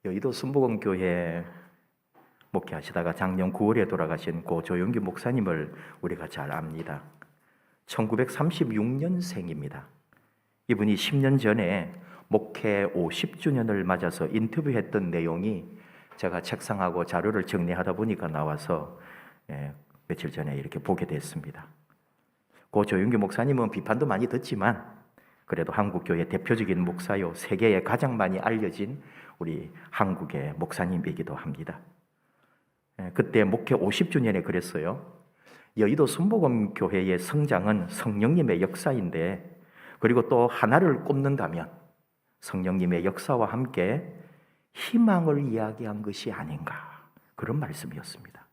여의도 순복음교회 목회하시다가 작년 9월에 돌아가신 고 조용기 목사님을 우리가 잘 압니다. 1936년생입니다. 이분이 10년 전에 목회 50주년을 맞아서 인터뷰했던 내용이 제가 책상하고 자료를 정리하다 보니까 나와서 며칠 전에 이렇게 보게 됐습니다. 고 조용기 목사님은 비판도 많이 듣지만 그래도 한국교회 대표적인 목사요, 세계에 가장 많이 알려진 우리 한국의 목사님이기도 합니다. 그때 목회 50주년에 그랬어요. 여의도 순복음교회의 성장은 성령님의 역사인데, 그리고 또 하나를 꼽는다면 성령님의 역사와 함께 희망을 이야기한 것이 아닌가, 그런 말씀이었습니다.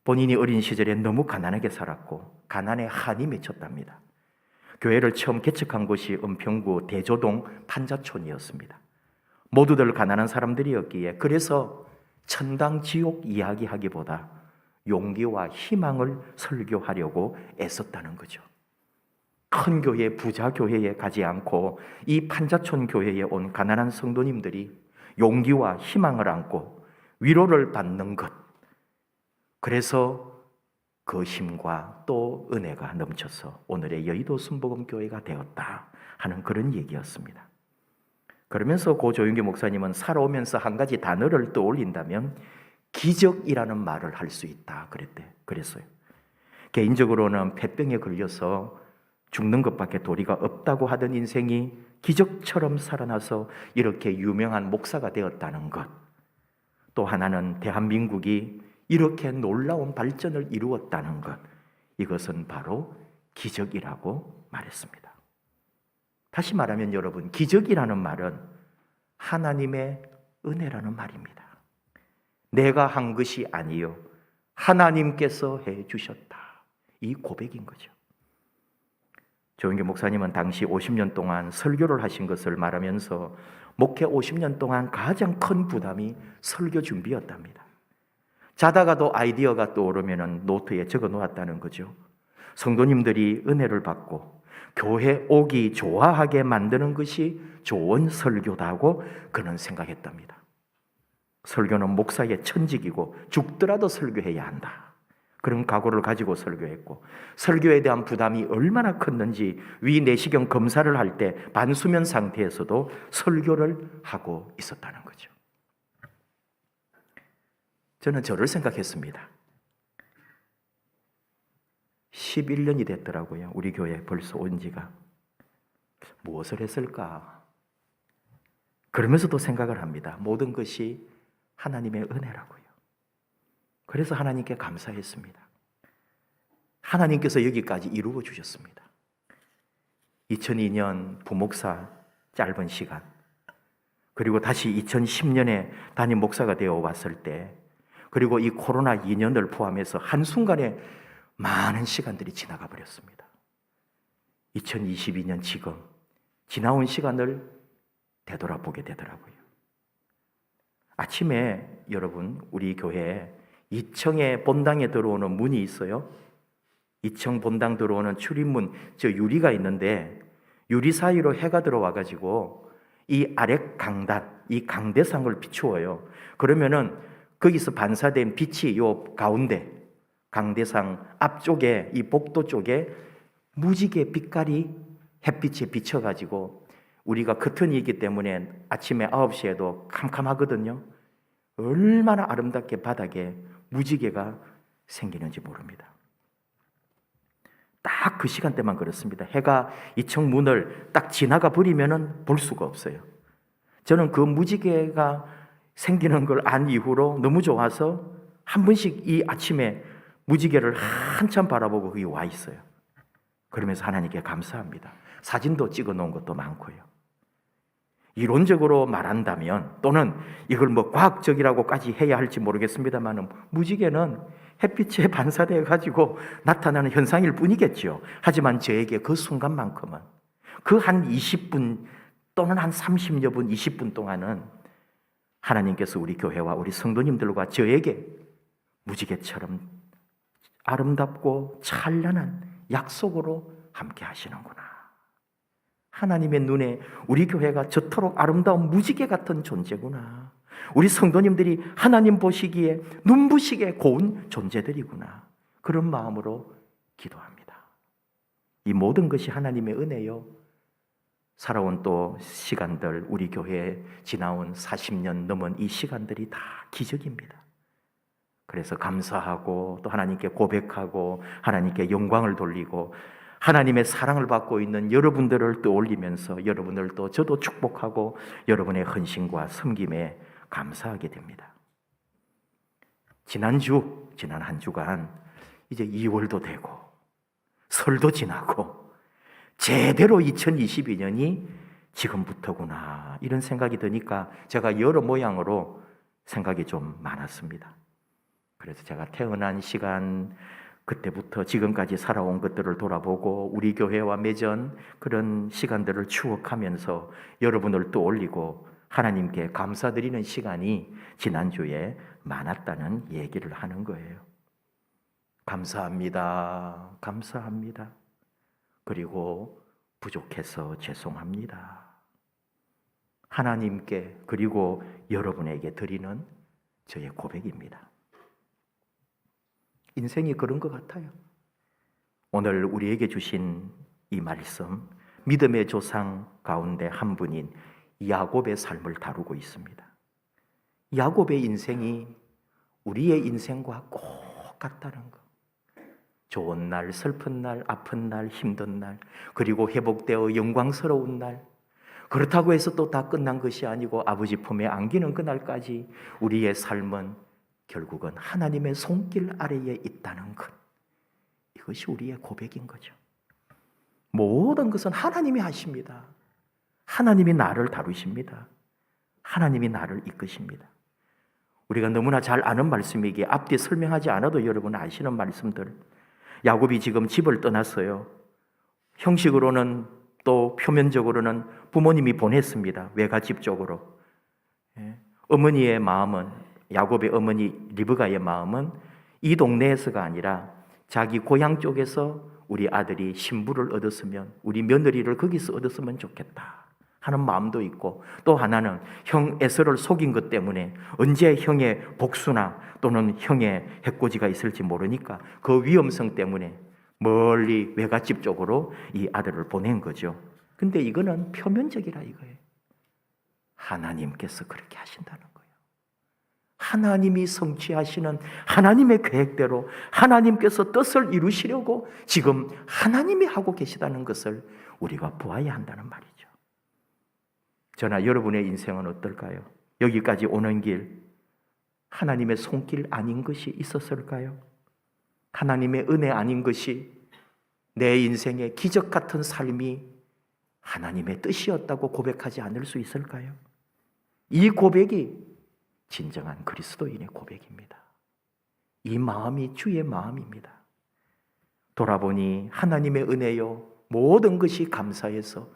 본인이 어린 시절에 너무 가난하게 살았고 가난에 한이 맺혔답니다. 교회를 처음 개척한 곳이 은평구 대조동 판자촌이었습니다. 모두들 가난한 사람들이었기에 그래서 천당 지옥 이야기하기보다 용기와 희망을 설교하려고 애썼다는 거죠. 큰 교회, 부자 교회에 가지 않고 이 판자촌 교회에 온 가난한 성도님들이 용기와 희망을 안고 위로를 받는 것, 그래서 그 힘과 또 은혜가 넘쳐서 오늘의 여의도 순복음교회가 되었다 하는 그런 얘기였습니다. 그러면서 고 조용기 목사님은 살아오면서 한 가지 단어를 떠올린다면 기적이라는 말을 할 수 있다 그랬어요. 개인적으로는 폐병에 걸려서 죽는 것밖에 도리가 없다고 하던 인생이 기적처럼 살아나서 이렇게 유명한 목사가 되었다는 것, 또 하나는 대한민국이 이렇게 놀라운 발전을 이루었다는 것, 이것은 바로 기적이라고 말했습니다. 다시 말하면 여러분, 기적이라는 말은 하나님의 은혜라는 말입니다. 내가 한 것이 아니요 하나님께서 해주셨다, 이 고백인 거죠. 조용기 목사님은 당시 50년 동안 설교를 하신 것을 말하면서 목회 50년 동안 가장 큰 부담이 설교 준비였답니다. 자다가도 아이디어가 떠오르면 노트에 적어 놓았다는 거죠. 성도님들이 은혜를 받고 교회 오기 좋아하게 만드는 것이 좋은 설교다고 그는 생각했답니다. 설교는 목사의 천직이고 죽더라도 설교해야 한다, 그런 각오를 가지고 설교했고, 설교에 대한 부담이 얼마나 컸는지 위 내시경 검사를 할 때 반수면 상태에서도 설교를 하고 있었다는 거죠. 저는 저를 생각했습니다. 11년이 됐더라고요. 우리 교회 벌써 온 지가. 무엇을 했을까? 그러면서도 생각을 합니다. 모든 것이 하나님의 은혜라고요. 그래서 하나님께 감사했습니다. 하나님께서 여기까지 이루어 주셨습니다. 2002년 부목사 짧은 시간, 그리고 다시 2010년에 담임 목사가 되어 왔을 때, 그리고 이 코로나 2년을 포함해서 한순간에 많은 시간들이 지나가 버렸습니다. 2022년 지금 지나온 시간을 되돌아보게 되더라고요. 아침에 여러분, 우리 교회에 2층에 본당에 들어오는 문이 있어요. 2층 본당 들어오는 출입문, 저 유리가 있는데 유리 사이로 해가 들어와가지고 이 아래 강단, 이 강대상을 비추어요. 그러면은 거기서 반사된 빛이 요 가운데 강대상 앞쪽에, 이 복도 쪽에 무지개 빛깔이 햇빛에 비쳐가지고, 우리가 커튼이기 때문에 아침에 9시에도 캄캄하거든요. 얼마나 아름답게 바닥에 무지개가 생기는지 모릅니다. 딱 그 시간대만 그렇습니다. 해가 2층 문을 딱 지나가 버리면은 볼 수가 없어요. 저는 그 무지개가 생기는 걸 안 이후로 너무 좋아서 한 번씩 이 아침에 무지개를 한참 바라보고 거기 와 있어요. 그러면서 하나님께 감사합니다. 사진도 찍어 놓은 것도 많고요. 이론적으로 말한다면, 또는 이걸 뭐 과학적이라고까지 해야 할지 모르겠습니다만, 무지개는 햇빛에 반사되어 가지고 나타나는 현상일 뿐이겠죠. 하지만 저에게 그 순간만큼은, 그 한 20분 또는 한 30여 분, 20분 동안은 하나님께서 우리 교회와 우리 성도님들과 저에게 무지개처럼 아름답고 찬란한 약속으로 함께 하시는구나. 하나님의 눈에 우리 교회가 저토록 아름다운 무지개 같은 존재구나. 우리 성도님들이 하나님 보시기에 눈부시게 고운 존재들이구나. 그런 마음으로 기도합니다. 이 모든 것이 하나님의 은혜요. 살아온 또 시간들, 우리 교회에 지나온 40년 넘은 이 시간들이 다 기적입니다. 그래서 감사하고 또 하나님께 고백하고 하나님께 영광을 돌리고 하나님의 사랑을 받고 있는 여러분들을 떠올리면서 여러분을 또 저도 축복하고 여러분의 헌신과 섬김에 감사하게 됩니다. 지난 한 주간 이제 2월도 되고 설도 지나고 제대로 2022년이 지금부터구나 이런 생각이 드니까 제가 여러 모양으로 생각이 좀 많았습니다. 그래서 제가 태어난 시간 그때부터 지금까지 살아온 것들을 돌아보고 우리 교회와 맺은 그런 시간들을 추억하면서 여러분을 떠올리고 하나님께 감사드리는 시간이 지난주에 많았다는 얘기를 하는 거예요. 감사합니다. 감사합니다. 그리고 부족해서 죄송합니다. 하나님께 그리고 여러분에게 드리는 저의 고백입니다. 인생이 그런 것 같아요. 오늘 우리에게 주신 이 말씀, 믿음의 조상 가운데 한 분인 야곱의 삶을 다루고 있습니다. 야곱의 인생이 우리의 인생과 꼭 같다는 것. 좋은 날, 슬픈 날, 아픈 날, 힘든 날, 그리고 회복되어 영광스러운 날. 그렇다고 해서 또 다 끝난 것이 아니고 아버지 품에 안기는 그날까지 우리의 삶은 결국은 하나님의 손길 아래에 있다는 것. 이것이 우리의 고백인 거죠. 모든 것은 하나님이 하십니다. 하나님이 나를 다루십니다. 하나님이 나를 이끄십니다. 우리가 너무나 잘 아는 말씀이기에 앞뒤 설명하지 않아도 여러분 아시는 말씀들. 야곱이 지금 집을 떠났어요. 형식으로는 또 표면적으로는 부모님이 보냈습니다. 외갓집 쪽으로. 어머니의 마음은, 야곱의 어머니 리브가의 마음은 이 동네에서가 아니라 자기 고향 쪽에서 우리 아들이 신부를 얻었으면, 우리 며느리를 거기서 얻었으면 좋겠다 하는 마음도 있고, 또 하나는 형 에서를 속인 것 때문에 언제 형의 복수나 또는 형의 해코지가 있을지 모르니까 그 위험성 때문에 멀리 외갓집 쪽으로 이 아들을 보낸 거죠. 근데 이거는 표면적이라 이거예요. 하나님께서 그렇게 하신다는 거예요. 하나님이 성취하시는 하나님의 계획대로 하나님께서 뜻을 이루시려고 지금 하나님이 하고 계시다는 것을 우리가 보아야 한다는 말이죠. 저나 여러분의 인생은 어떨까요? 여기까지 오는 길 하나님의 손길 아닌 것이 있었을까요? 하나님의 은혜 아닌 것이 내 인생의 기적 같은 삶이 하나님의 뜻이었다고 고백하지 않을 수 있을까요? 이 고백이 진정한 그리스도인의 고백입니다. 이 마음이 주의 마음입니다. 돌아보니 하나님의 은혜요 모든 것이 감사해서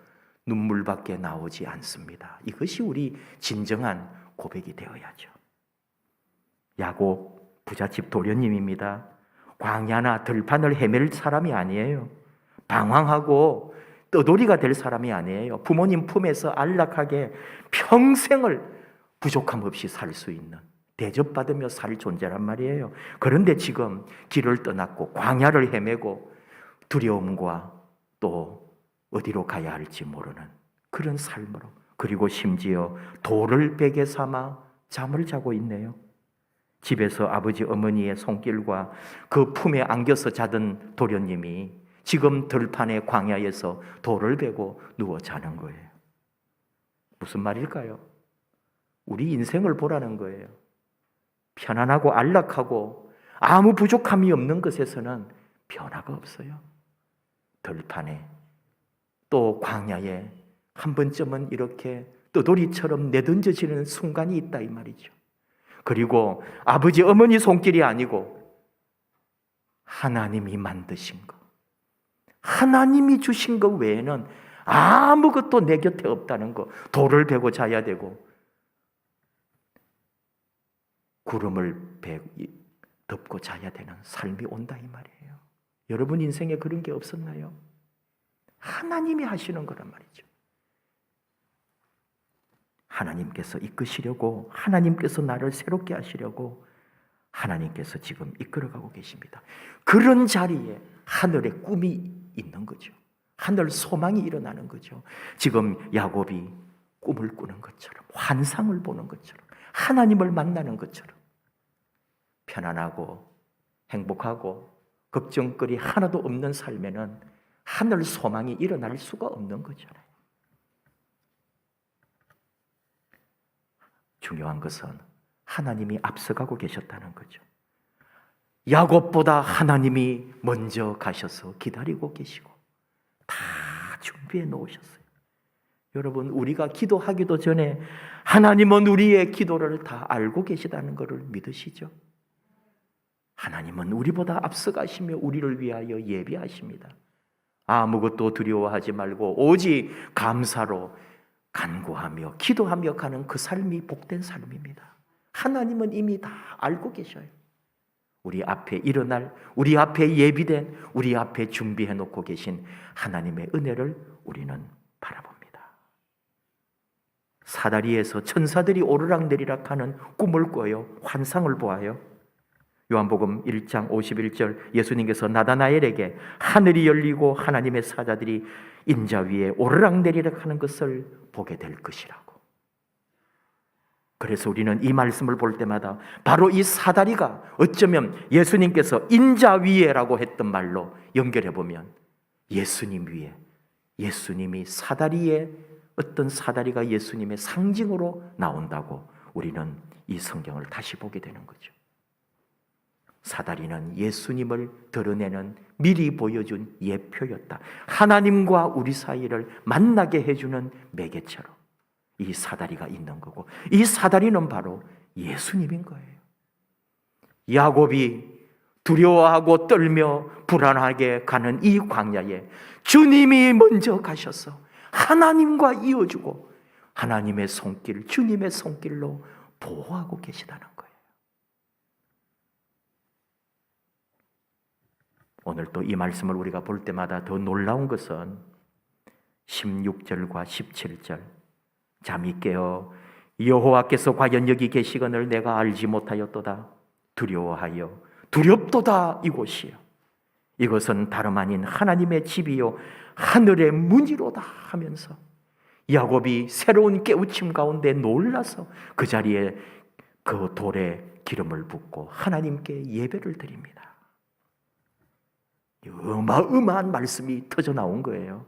눈물밖에 나오지 않습니다. 이것이 우리 진정한 고백이 되어야죠. 야곱 부잣집 도련님입니다. 광야나 들판을 헤맬 사람이 아니에요. 방황하고 떠돌이가 될 사람이 아니에요. 부모님 품에서 안락하게 평생을 부족함 없이 살 수 있는, 대접받으며 살 존재란 말이에요. 그런데 지금 길을 떠났고 광야를 헤매고 두려움과 또 어디로 가야 할지 모르는 그런 삶으로, 그리고 심지어 돌을 베개 삼아 잠을 자고 있네요. 집에서 아버지 어머니의 손길과 그 품에 안겨서 자던 도련님이 지금 들판의 광야에서 돌을 베고 누워 자는 거예요. 무슨 말일까요? 우리 인생을 보라는 거예요. 편안하고 안락하고 아무 부족함이 없는 것에서는 변화가 없어요. 들판에 또 광야에 한 번쯤은 이렇게 떠돌이처럼 내던져지는 순간이 있다 이 말이죠. 그리고 아버지 어머니 손길이 아니고 하나님이 만드신 것, 하나님이 주신 것 외에는 아무것도 내 곁에 없다는 것, 돌을 베고 자야 되고 구름을 덮고 자야 되는 삶이 온다 이 말이에요. 여러분 인생에 그런 게 없었나요? 하나님이 하시는 거란 말이죠. 하나님께서 이끄시려고, 하나님께서 나를 새롭게 하시려고 하나님께서 지금 이끌어가고 계십니다. 그런 자리에 하늘의 꿈이 있는 거죠. 하늘 소망이 일어나는 거죠. 지금 야곱이 꿈을 꾸는 것처럼, 환상을 보는 것처럼, 하나님을 만나는 것처럼 편안하고 행복하고 걱정거리 하나도 없는 삶에는 하늘 소망이 일어날 수가 없는 거잖아요. 중요한 것은 하나님이 앞서가고 계셨다는 거죠. 야곱보다 하나님이 먼저 가셔서 기다리고 계시고 다 준비해 놓으셨어요. 여러분, 우리가 기도하기도 전에 하나님은 우리의 기도를 다 알고 계시다는 것을 믿으시죠? 하나님은 우리보다 앞서가시며 우리를 위하여 예비하십니다. 아무것도 두려워하지 말고 오직 감사로 간구하며 기도하며 가는 그 삶이 복된 삶입니다. 하나님은 이미 다 알고 계셔요. 우리 앞에 일어날, 우리 앞에 예비된, 우리 앞에 준비해 놓고 계신 하나님의 은혜를 우리는 바라봅니다. 사다리에서 천사들이 오르락내리락 하는 꿈을 꿔요. 환상을 보아요. 요한복음 1장 51절 예수님께서 나다나엘에게 하늘이 열리고 하나님의 사자들이 인자 위에 오르락내리락 하는 것을 보게 될 것이라고. 그래서 우리는 이 말씀을 볼 때마다 바로 이 사다리가 어쩌면 예수님께서 인자 위에라고 했던 말로 연결해 보면 예수님 위에, 예수님이 사다리에, 어떤 사다리가 예수님의 상징으로 나온다고 우리는 이 성경을 다시 보게 되는 거죠. 사다리는 예수님을 드러내는 미리 보여준 예표였다. 하나님과 우리 사이를 만나게 해주는 매개체로 이 사다리가 있는 거고, 이 사다리는 바로 예수님인 거예요. 야곱이 두려워하고 떨며 불안하게 가는 이 광야에 주님이 먼저 가셔서 하나님과 이어주고 하나님의 손길, 주님의 손길로 보호하고 계시다는 거예요. 오늘 또 이 말씀을 우리가 볼 때마다 더 놀라운 것은 16절과 17절 잠이 깨어 여호와께서 과연 여기 계시거늘 내가 알지 못하였도다. 두려워하여 두렵도다 이곳이요. 이것은 다름 아닌 하나님의 집이요 하늘의 문이로다 하면서 야곱이 새로운 깨우침 가운데 놀라서 그 자리에 그 돌에 기름을 붓고 하나님께 예배를 드립니다. 어마어마한 말씀이 터져 나온 거예요.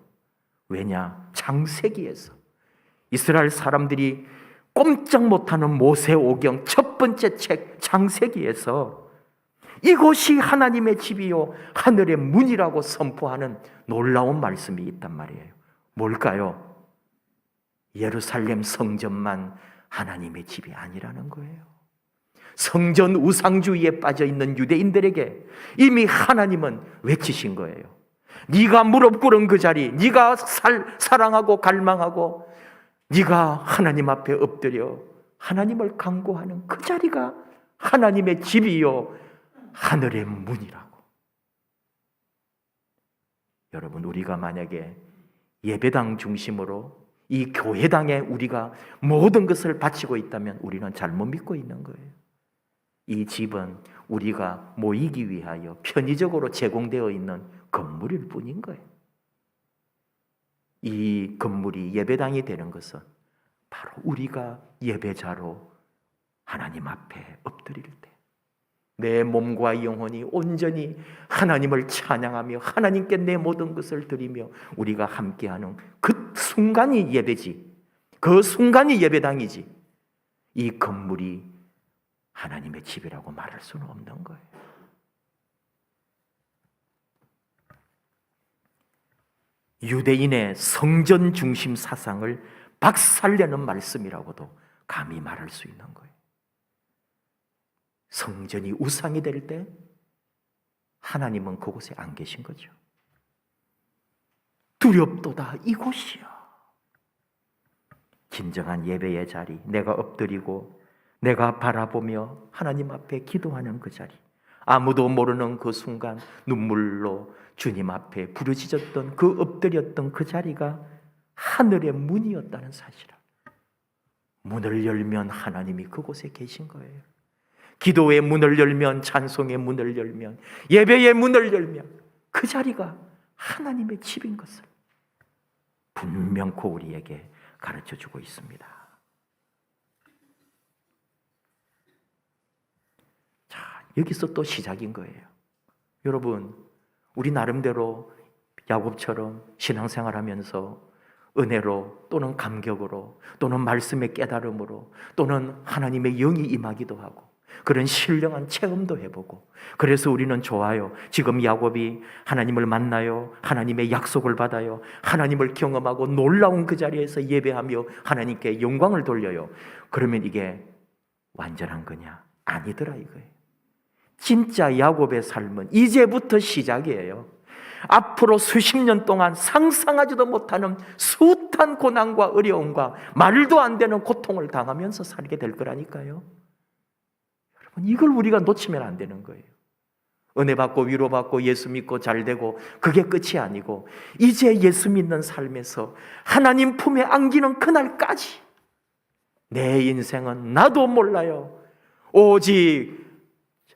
왜냐? 창세기에서 이스라엘 사람들이 꼼짝 못하는 모세오경 첫 번째 책 창세기에서 이곳이 하나님의 집이요 하늘의 문이라고 선포하는 놀라운 말씀이 있단 말이에요. 뭘까요? 예루살렘 성전만 하나님의 집이 아니라는 거예요. 성전 우상주의에 빠져있는 유대인들에게 이미 하나님은 외치신 거예요. 네가 무릎 꿇은 그 자리, 네가 사랑하고 갈망하고 네가 하나님 앞에 엎드려 하나님을 간구하는 그 자리가 하나님의 집이요 하늘의 문이라고. 여러분, 우리가 만약에 예배당 중심으로 이 교회당에 우리가 모든 것을 바치고 있다면 우리는 잘못 믿고 있는 거예요. 이 집은 우리가 모이기 위하여 편의적으로 제공되어 있는 건물일 뿐인 거예요. 이 건물이 예배당이 되는 것은 바로 우리가 예배자로 하나님 앞에 엎드릴 때 내 몸과 영혼이 온전히 하나님을 찬양하며 하나님께 내 모든 것을 드리며 우리가 함께하는 그 순간이 예배지, 그 순간이 예배당이지, 이 건물이 하나님의 집이라고 말할 수는 없는 거예요. 유대인의 성전 중심 사상을 박살내는 말씀이라고도 감히 말할 수 있는 거예요. 성전이 우상이 될 때 하나님은 그곳에 안 계신 거죠. 두렵도다 이곳이야. 진정한 예배의 자리, 내가 엎드리고 내가 바라보며 하나님 앞에 기도하는 그 자리, 아무도 모르는 그 순간 눈물로 주님 앞에 부르짖었던 그 엎드렸던 그 자리가 하늘의 문이었다는 사실을 문을 열면 하나님이 그곳에 계신 거예요. 기도의 문을 열면, 찬송의 문을 열면, 예배의 문을 열면 그 자리가 하나님의 집인 것을 분명코 우리에게 가르쳐주고 있습니다. 자, 여기서 또 시작인 거예요. 여러분, 우리 나름대로 야곱처럼 신앙생활하면서 은혜로 또는 감격으로 또는 말씀의 깨달음으로 또는 하나님의 영이 임하기도 하고 그런 신령한 체험도 해보고, 그래서 우리는 좋아요. 지금 야곱이 하나님을 만나요, 하나님의 약속을 받아요, 하나님을 경험하고 놀라운 그 자리에서 예배하며 하나님께 영광을 돌려요. 그러면 이게 완전한 거냐? 아니더라 이거예요. 진짜 야곱의 삶은 이제부터 시작이에요. 앞으로 수십 년 동안 상상하지도 못하는 숱한 고난과 어려움과 말도 안 되는 고통을 당하면서 살게 될 거라니까요. 여러분, 이걸 우리가 놓치면 안 되는 거예요. 은혜 받고 위로받고 예수 믿고 잘 되고 그게 끝이 아니고, 이제 예수 믿는 삶에서 하나님 품에 안기는 그날까지 내 인생은 나도 몰라요, 오직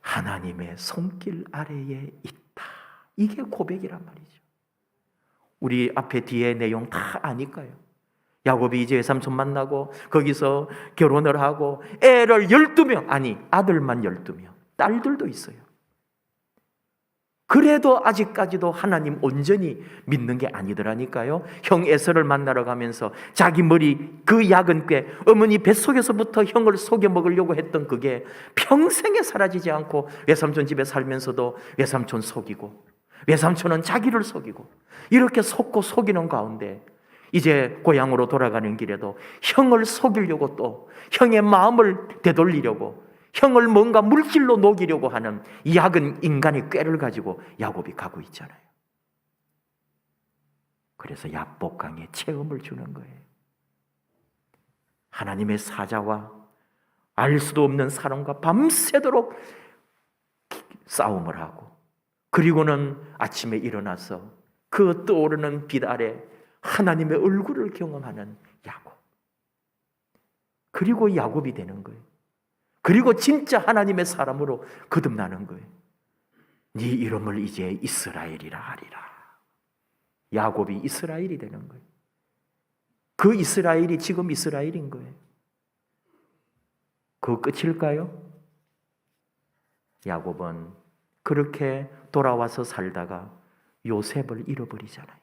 하나님의 손길 아래에 있다. 이게 고백이란 말이죠. 우리 앞에 뒤에 내용 다 아니까요. 야곱이 이제 외삼촌 만나고 거기서 결혼을 하고 애를 12명, 아니 아들만 12명, 딸들도 있어요. 그래도 아직까지도 하나님 온전히 믿는 게 아니더라니까요. 형 에서를 만나러 가면서 자기 머리 그 작은 꾀, 어머니 뱃속에서부터 형을 속여 먹으려고 했던 그게 평생에 사라지지 않고 외삼촌 집에 살면서도 외삼촌 속이고, 외삼촌은 자기를 속이고, 이렇게 속고 속이는 가운데 이제 고향으로 돌아가는 길에도 형을 속이려고, 또 형의 마음을 되돌리려고, 형을 뭔가 물질로 녹이려고 하는 이 작은 인간의 꾀를 가지고 야곱이 가고 있잖아요. 그래서 야복강에 체험을 주는 거예요. 하나님의 사자와 알 수도 없는 사람과 밤새도록 싸움을 하고, 그리고는 아침에 일어나서 그 떠오르는 빛 아래 하나님의 얼굴을 경험하는 야곱. 그리고 야곱이 되는 거예요. 그리고 진짜 하나님의 사람으로 거듭나는 거예요. 네 이름을 이제 이스라엘이라 하리라. 야곱이 이스라엘이 되는 거예요. 그 이스라엘이 지금 이스라엘인 거예요. 그 끝일까요? 야곱은 그렇게 돌아와서 살다가 요셉을 잃어버리잖아요.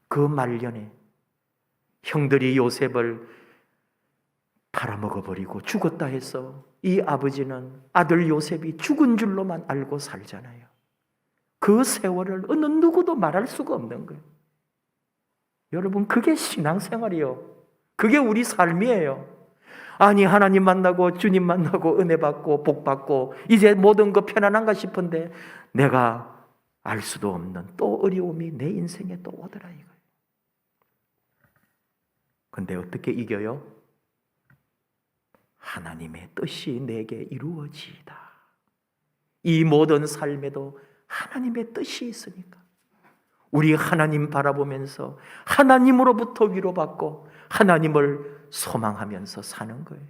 그 말년에 형들이 요셉을 팔아먹어버리고 죽었다 해서 이 아버지는 아들 요셉이 죽은 줄로만 알고 살잖아요. 그 세월을 어느 누구도 말할 수가 없는 거예요. 여러분, 그게 신앙생활이요. 그게 우리 삶이에요. 아니, 하나님 만나고 주님 만나고 은혜 받고 복 받고 이제 모든 거 편안한가 싶은데 내가 알 수도 없는 또 어려움이 내 인생에 또 오더라 이거예요. 근데 어떻게 이겨요? 하나님의 뜻이 내게 이루어지이다. 이 모든 삶에도 하나님의 뜻이 있으니까 우리 하나님 바라보면서 하나님으로부터 위로받고 하나님을 소망하면서 사는 거예요.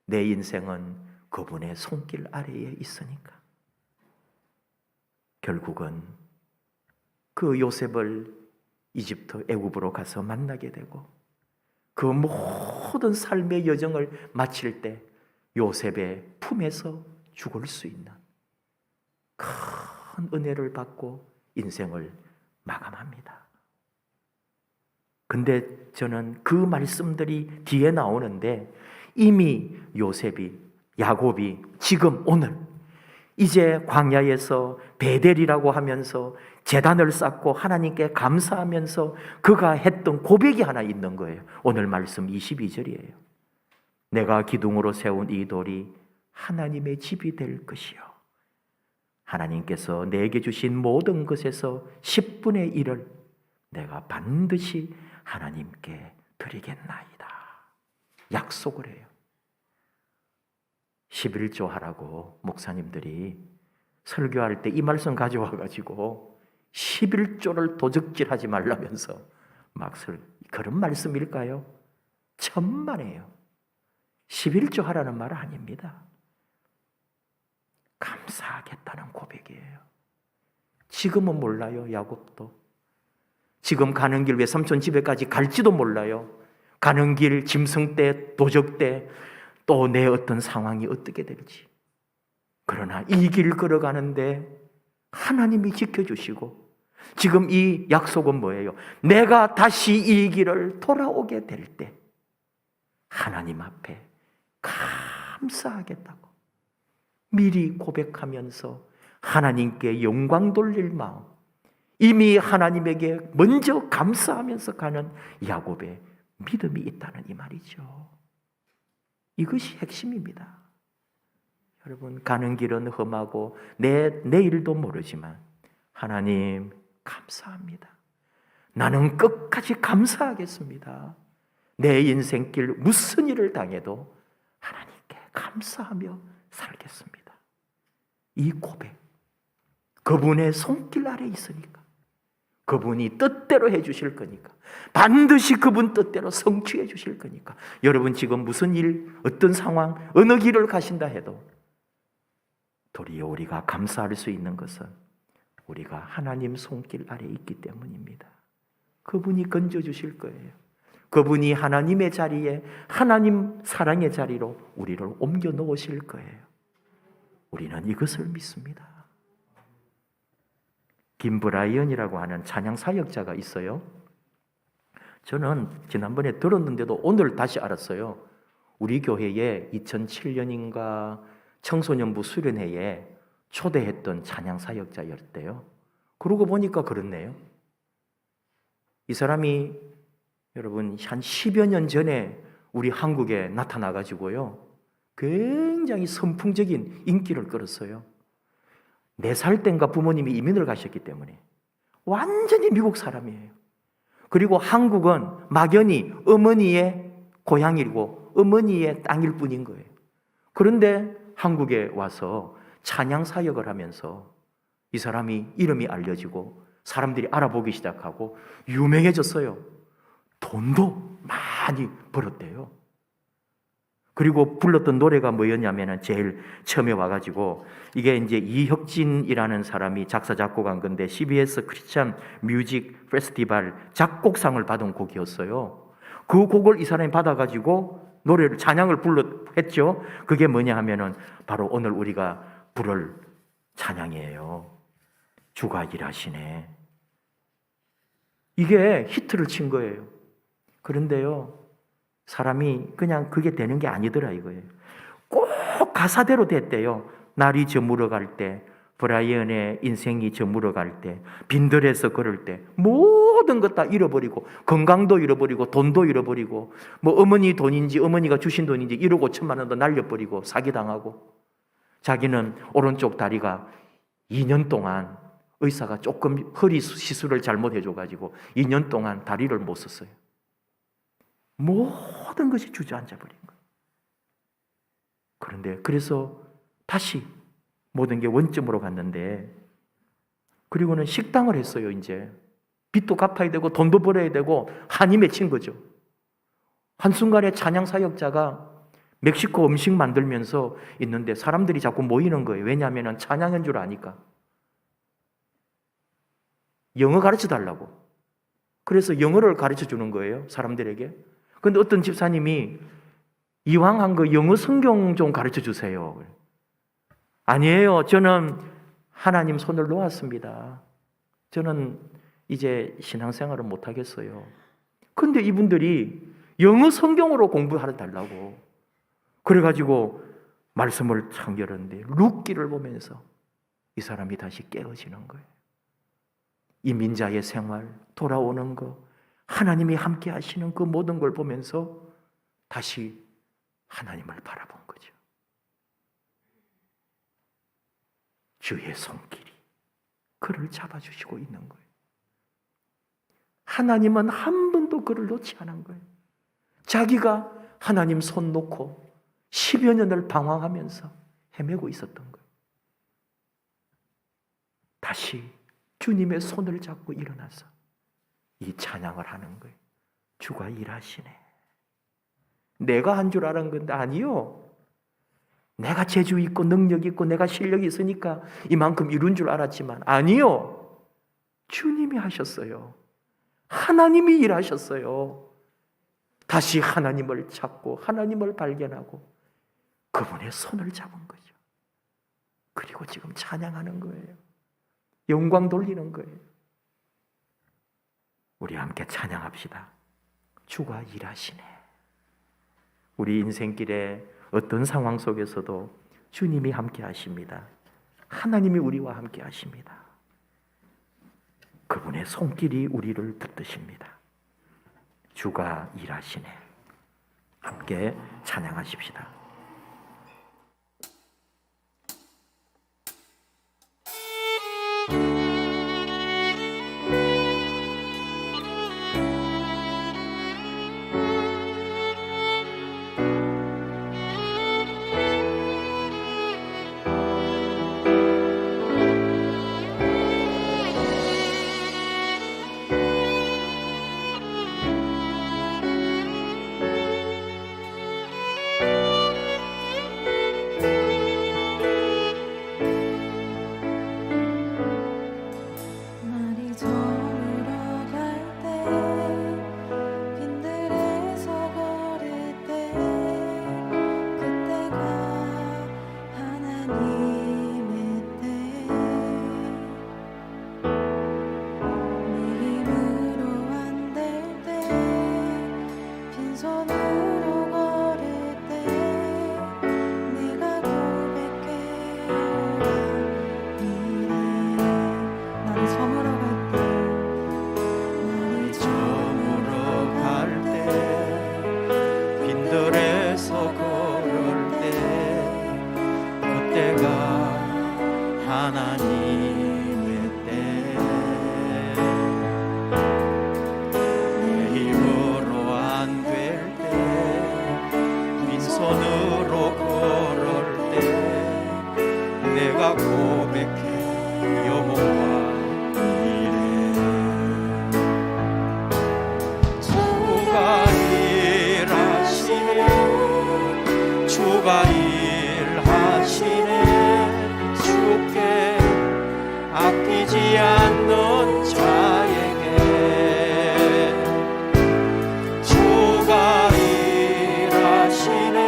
내 인생은 그분의 손길 아래에 있으니까. 결국은 그 요셉을 이집트 애굽으로 가서 만나게 되고, 그 모든 삶의 여정을 마칠 때 요셉의 품에서 죽을 수 있는 큰 은혜를 받고 인생을 마감합니다. 근데 저는 그 말씀들이 뒤에 나오는데 이미 요셉이, 야곱이 지금 오늘 이제 광야에서 베델이라고 하면서 제단을 쌓고 하나님께 감사하면서 그가 했던 고백이 하나 있는 거예요. 오늘 말씀 22절이에요. 내가 기둥으로 세운 이 돌이 하나님의 집이 될 것이요, 하나님께서 내게 주신 모든 것에서 10분의 1을 내가 반드시 하나님께 드리겠나이다. 약속을 해요. 11조 하라고 목사님들이 설교할 때 이 말씀 가져와가지고 11조를 도적질하지 말라면서 막 그런 말씀일까요? 천만에요. 11조 하라는 말 아닙니다. 감사하겠다는 고백이에요. 지금은 몰라요, 야곱도. 지금 가는 길 외삼촌 집에까지 갈지도 몰라요. 가는 길 짐승 때, 도적 때, 또 내 어떤 상황이 어떻게 될지. 그러나 이 길 걸어가는데 하나님이 지켜주시고, 지금 이 약속은 뭐예요? 내가 다시 이 길을 돌아오게 될 때 하나님 앞에 감사하겠다고 미리 고백하면서 하나님께 영광 돌릴 마음, 이미 하나님에게 먼저 감사하면서 가는 야곱의 믿음이 있다는 이 말이죠. 이것이 핵심입니다. 여러분, 가는 길은 험하고 내일도 모르지만 하나님 감사합니다. 나는 끝까지 감사하겠습니다. 내 인생길 무슨 일을 당해도 하나님께 감사하며 살겠습니다. 이 고백, 그분의 손길 아래 있으니까, 그분이 뜻대로 해주실 거니까, 반드시 그분 뜻대로 성취해 주실 거니까, 여러분 지금 무슨 일, 어떤 상황, 어느 길을 가신다 해도 도리어 우리가 감사할 수 있는 것은 우리가 하나님 손길 아래 있기 때문입니다. 그분이 건져주실 거예요. 그분이 하나님의 자리에, 하나님 사랑의 자리로 우리를 옮겨 놓으실 거예요. 우리는 이것을 믿습니다. 김브라이언이라고 하는 찬양 사역자가 있어요. 저는 지난번에 들었는데도 오늘 다시 알았어요. 우리 교회에 2007년인가 청소년부 수련회에 초대했던 찬양 사역자였대요. 그러고 보니까 그렇네요. 이 사람이 여러분 한 10여 년 전에 우리 한국에 나타나가지고요, 굉장히 선풍적인 인기를 끌었어요. 4살 땐가 부모님이 이민을 가셨기 때문에 완전히 미국 사람이에요. 그리고 한국은 막연히 어머니의 고향이고 어머니의 땅일 뿐인 거예요. 그런데 한국에 와서 찬양 사역을 하면서 이 사람이 이름이 알려지고 사람들이 알아보기 시작하고 유명해졌어요. 돈도 많이 벌었대요. 그리고 불렀던 노래가 뭐였냐면은 제일 처음에 와가지고, 이게 이제 이혁진이라는 사람이 작사 작곡한 건데 CBS 크리스찬 뮤직 페스티벌 작곡상을 받은 곡이었어요. 그 곡을 이 사람이 받아가지고 노래를, 찬양을 했죠. 그게 뭐냐 하면은 바로 오늘 우리가 부를 찬양이에요. 주가 일하시네. 이게 히트를 친 거예요. 그런데요, 사람이 그냥 그게 되는 게 아니더라 이거예요. 꼭 가사대로 됐대요. 날이 저물어 갈 때, 브라이언의 인생이 저물어 갈 때, 빈들에서 걸을 때 모든 것 다 잃어버리고, 건강도 잃어버리고, 돈도 잃어버리고, 뭐 어머니 돈인지 어머니가 주신 돈인지 1억 5천만 원도 날려버리고 사기당하고, 자기는 오른쪽 다리가 2년 동안 의사가 조금 허리 시술을 잘못해줘가지고 2년 동안 다리를 못 썼어요. 모든 것이 주저앉아 버린 거예요. 그런데 그래서 다시 모든 게 원점으로 갔는데, 그리고는 식당을 했어요. 이제 빚도 갚아야 되고 돈도 벌어야 되고 한이 맺힌 거죠. 한순간에 찬양 사역자가 멕시코 음식 만들면서 있는데 사람들이 자꾸 모이는 거예요. 왜냐하면 찬양인 줄 아니까. 영어 가르쳐 달라고. 그래서 영어를 가르쳐 주는 거예요, 사람들에게. 근데 어떤 집사님이 이왕 한 거 영어 성경 좀 가르쳐 주세요. 아니에요. 저는 하나님 손을 놓았습니다. 저는 이제 신앙생활을 못 하겠어요. 근데 이분들이 영어 성경으로 공부하러 달라고. 그래가지고 말씀을 참 열었는데 룻기를 보면서 이 사람이 다시 깨어지는 거예요. 이민자의 생활, 돌아오는 거, 하나님이 함께 하시는 그 모든 걸 보면서 다시 하나님을 바라본 거죠. 주의 손길이 그를 잡아주시고 있는 거예요. 하나님은 한 번도 그를 놓지 않은 거예요. 자기가 하나님 손 놓고 10여 년을 방황하면서 헤매고 있었던 거예요. 다시 주님의 손을 잡고 일어나서 이 찬양을 하는 거예요. 주가 일하시네. 내가 한 줄 아는 건데 아니요. 내가 재주 있고 능력 있고 내가 실력이 있으니까 이만큼 이룬 줄 알았지만 아니요. 주님이 하셨어요. 하나님이 일하셨어요. 다시 하나님을 찾고 하나님을 발견하고 그분의 손을 잡은 거죠. 그리고 지금 찬양하는 거예요. 영광 돌리는 거예요. 우리 함께 찬양합시다. 주가 일하시네. 우리 인생길에 어떤 상황 속에서도 주님이 함께 하십니다. 하나님이 우리와 함께 하십니다. 그분의 손길이 우리를 붙드십니다. 주가 일하시네. 함께 찬양하십시다. 주가 일하시네. 주께 아끼지 않는 자에게 주가 일하시네.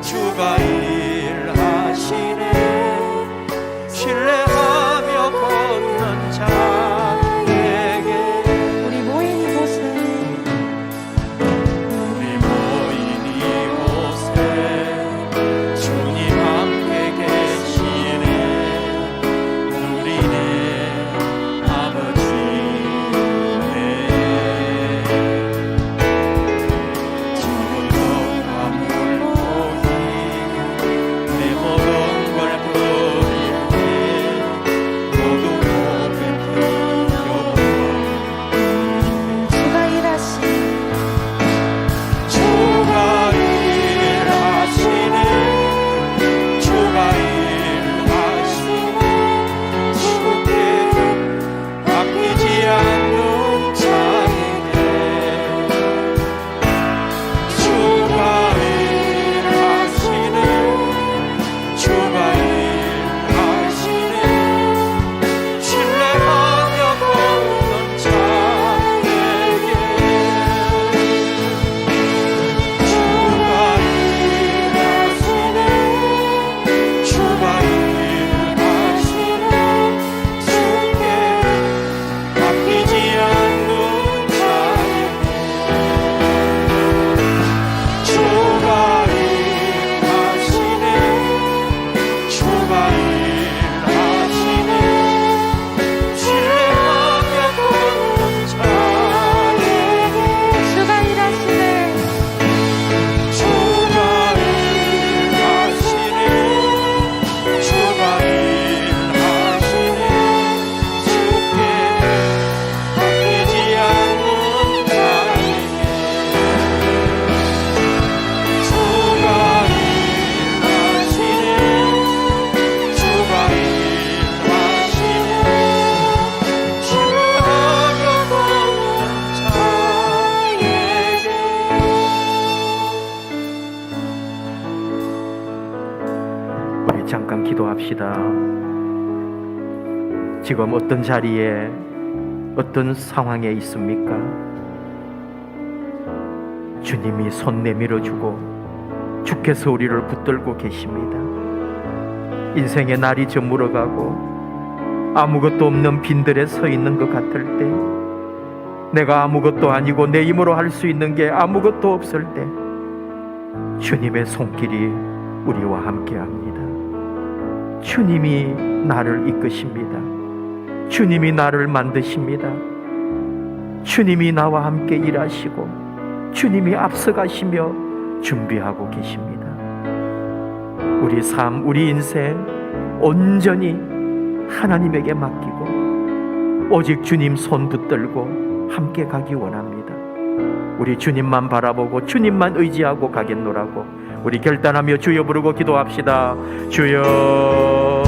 주가 일하시네. 신뢰하며 걷는 자에게 우리 모인 이곳에 우리 모인 이곳에 잠깐 기도합시다. 지금 어떤 자리에, 어떤 상황에 있습니까? 주님이 손 내밀어 주고 주께서 우리를 붙들고 계십니다. 인생의 날이 저물어가고 아무것도 없는 빈들에 서 있는 것 같을 때, 내가 아무것도 아니고 내 힘으로 할 수 있는 게 아무것도 없을 때, 주님의 손길이 우리와 함께합니다. 주님이 나를 이끄십니다. 주님이 나를 만드십니다. 주님이 나와 함께 일하시고 주님이 앞서가시며 준비하고 계십니다. 우리 삶, 우리 인생 온전히 하나님에게 맡기고 오직 주님 손 붙들고 함께 가기 원합니다. 우리 주님만 바라보고 주님만 의지하고 가겠노라고 우리 결단하며 주여 부르고 기도합시다. 주여.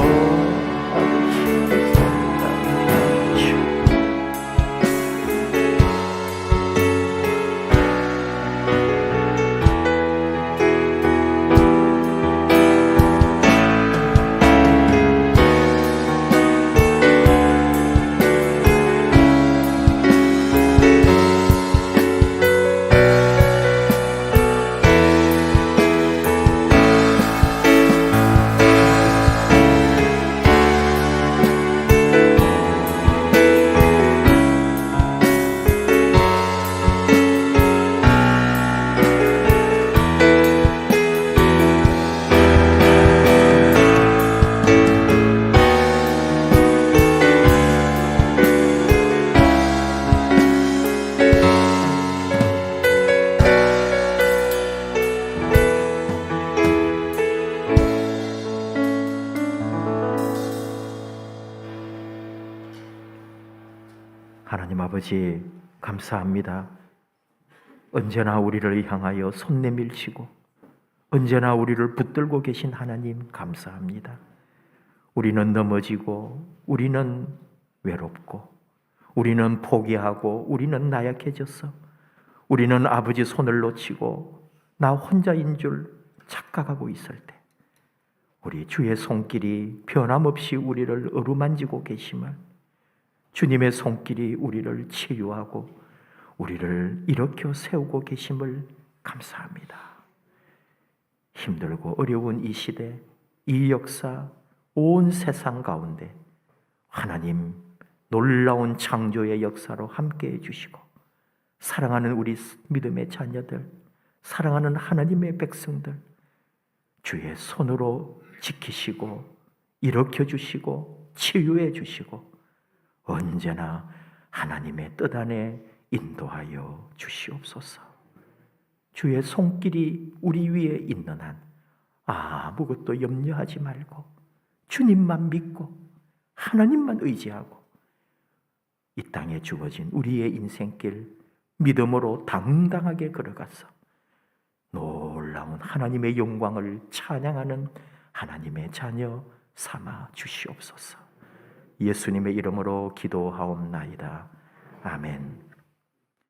하나님 아버지 감사합니다. 언제나 우리를 향하여 손 내밀시고 언제나 우리를 붙들고 계신 하나님 감사합니다. 우리는 넘어지고 우리는 외롭고 우리는 포기하고 우리는 나약해졌어. 우리는 아버지 손을 놓치고 나 혼자인 줄 착각하고 있을 때 우리 주의 손길이 변함없이 우리를 어루만지고 계심을, 주님의 손길이 우리를 치유하고 우리를 일으켜 세우고 계심을 감사합니다. 힘들고 어려운 이 시대, 이 역사, 온 세상 가운데 하나님 놀라운 창조의 역사로 함께해 주시고 사랑하는 우리 믿음의 자녀들, 사랑하는 하나님의 백성들 주의 손으로 지키시고 일으켜 주시고 치유해 주시고 언제나 하나님의 뜻 안에 인도하여 주시옵소서. 주의 손길이 우리 위에 있는 한 아무것도 염려하지 말고 주님만 믿고 하나님만 의지하고 이 땅에 주어진 우리의 인생길 믿음으로 당당하게 걸어가서 놀라운 하나님의 영광을 찬양하는 하나님의 자녀 삼아 주시옵소서. 예수님의 이름으로 기도하옵나이다. 아멘.